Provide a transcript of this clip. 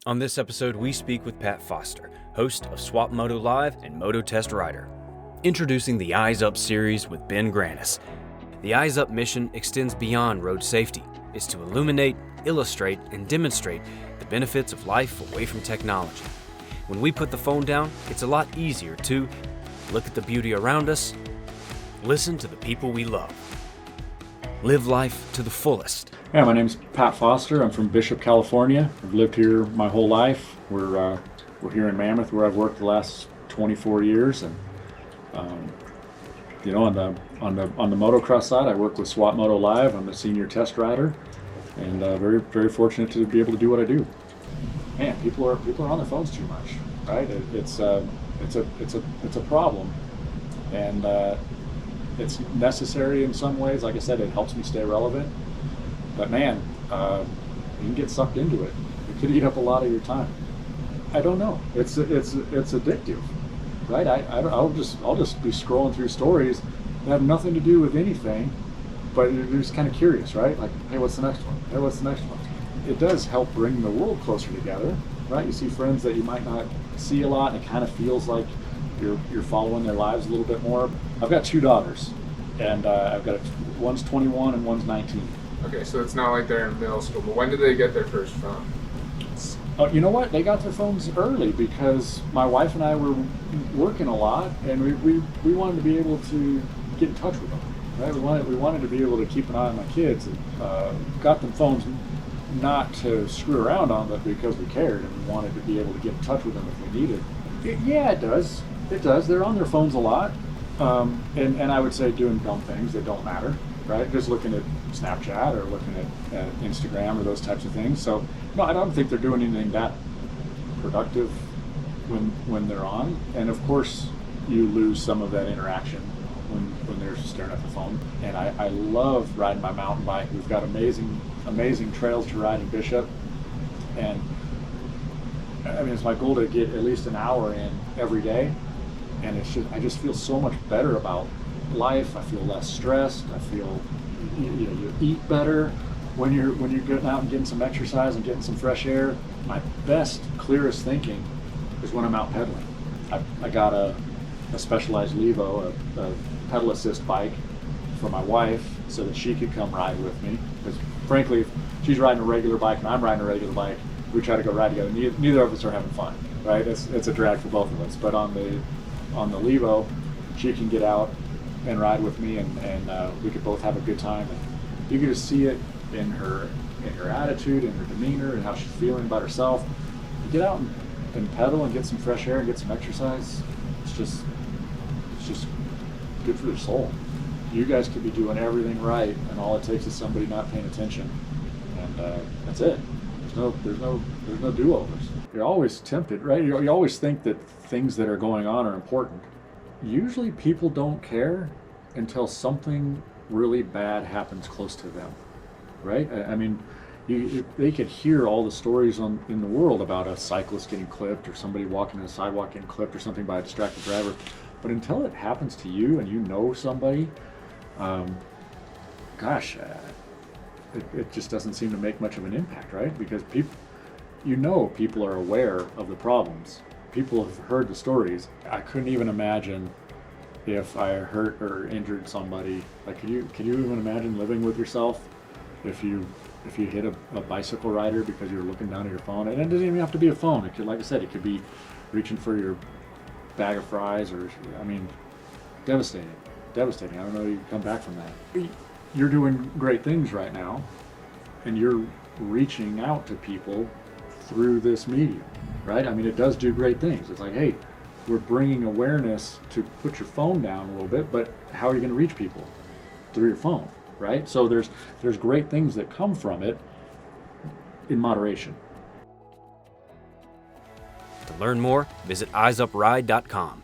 On this episode, we speak with Pat Foster, host of Swap Moto Live and Moto Test Rider. Introducing the Eyes Up series with Ben Granis. The Eyes Up mission extends beyond road safety. It's to illuminate, illustrate, and demonstrate the benefits of life away from technology. When we put the phone down, it's a lot easier to look at the beauty around us, listen to the people we love, live life to the fullest. Yeah, my name's Pat Foster. I'm from Bishop, California. I've lived here my whole life. We're here in Mammoth, where I've worked the last 24 years, and on the motocross side, I work with Swap Moto Live. I'm a senior test rider, and very very fortunate to be able to do what I do. Man, people are on their phones too much, right? It's a problem, and it's necessary in some ways. Like I said, it helps me stay relevant. But man, you can get sucked into it. It could eat up a lot of your time. I don't know. It's addictive, right? I'll just be scrolling through stories that have nothing to do with anything, but you're just kind of curious, right? Like, hey, what's the next one? Hey, what's the next one? It does help bring the world closer together, right? You see friends that you might not see a lot, and it kind of feels like you're following their lives a little bit more. I've got two daughters, and one's 21 and one's 19. Okay, so it's not like they're in middle school, but when did they get their first phone? You know what? They got their phones early because my wife and I were working a lot, and we wanted to be able to get in touch with them, right? We wanted to be able to keep an eye on my kids, and got them phones not to screw around on, but because we cared and we wanted to be able to get in touch with them if we needed. It does. It does. They're on their phones a lot, and I would say doing dumb things that don't matter, right? Just looking at Snapchat or looking at Instagram or those types of things. So no, I don't think they're doing anything that productive when they're on. And of course, you lose some of that interaction when they're staring at the phone. And I love riding my mountain bike. We've got amazing trails to ride in Bishop, and I mean, it's my goal to get at least an hour in every day. And I just feel so much better about life. I feel less stressed. I feel you eat better when you're getting out and getting some exercise and getting some fresh air. My best, clearest thinking is when I'm out pedaling. I got a Specialized Levo, a pedal assist bike for my wife so that she could come ride with me. Because frankly, if she's riding a regular bike and I'm riding a regular bike, we try to go ride together. Neither of us are having fun, right? It's a drag for both of us. But on the Levo, she can get out and ride with me, and we could both have a good time. And you can just see it in her attitude, in her demeanor, and how she's feeling about herself. You get out and pedal and get some fresh air and get some exercise. It's just good for your soul. You guys could be doing everything right, and all it takes is somebody not paying attention, and that's it. There's no do-overs. You're always tempted, right? You always think that things that are going on are important. Usually people don't care until something really bad happens close to them, right? I mean, they could hear all the stories in the world about a cyclist getting clipped or somebody walking on a sidewalk getting clipped or something by a distracted driver. But until it happens to you and you know somebody, it just doesn't seem to make much of an impact, right? Because people are aware of the problems. People have heard the stories. I couldn't even imagine if I hurt or injured somebody. Like, can you even imagine living with yourself if you hit a bicycle rider because you're looking down at your phone? And it doesn't even have to be a phone. It could, like I said, it could be reaching for your bag of fries, or I mean, devastating. I don't know you can come back from that. You're doing great things right now, and you're reaching out to people through this medium, right? I mean, it does do great things. It's like, hey, we're bringing awareness to put your phone down a little bit, but how are you going to reach people? Through your phone, right? So there's great things that come from it in moderation. To learn more, visit EyesUpRide.com.